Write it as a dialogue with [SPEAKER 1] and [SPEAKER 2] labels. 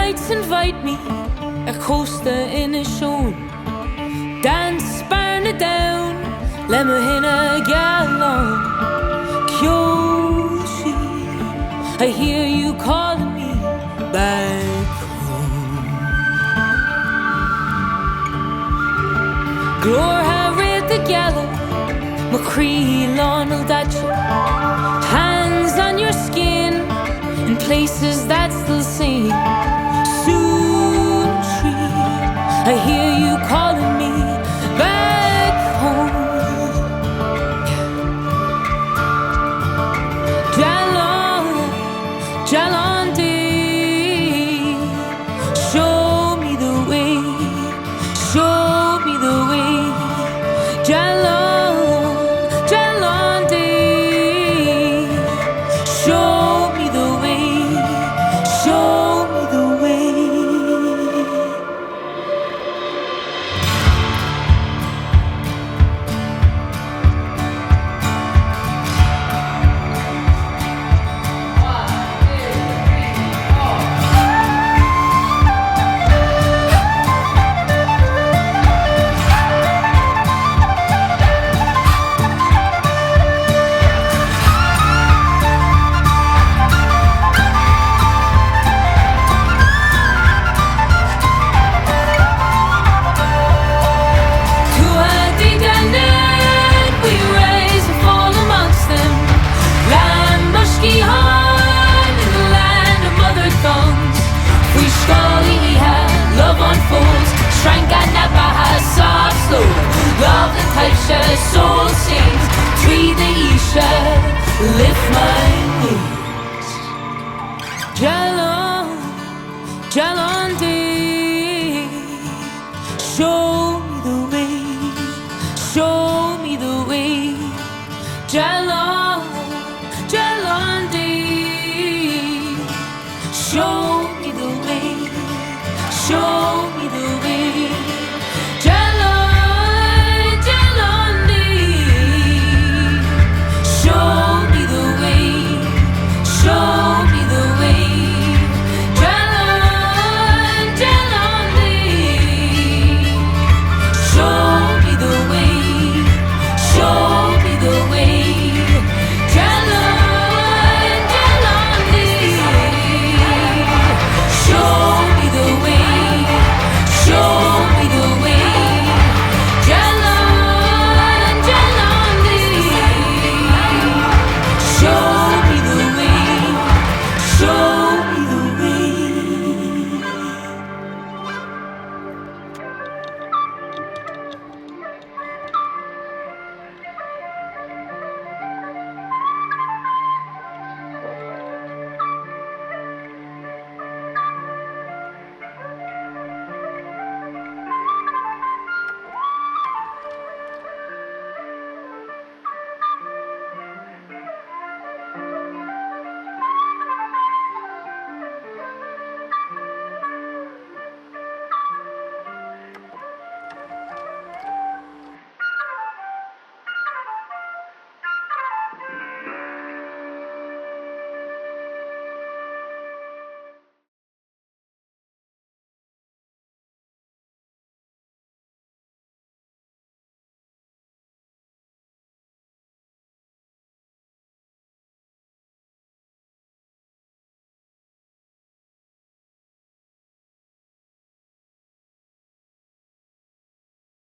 [SPEAKER 1] lights invite me a costa Inishowen. Dance burn it down, let me in a gallon. Kyoshi, I hear you calling me back home. Glor ha read the gallow, McCree Lonel Dacha. Hands on your skin in places that still sing. Soon tree, I hear you calling me back home. Dealán Dé, show me the way, show me the way. Dealán Dé, show me the way, show me the way. Soul sings, Tírdhreacha, lift my wings. Dealán Dé, show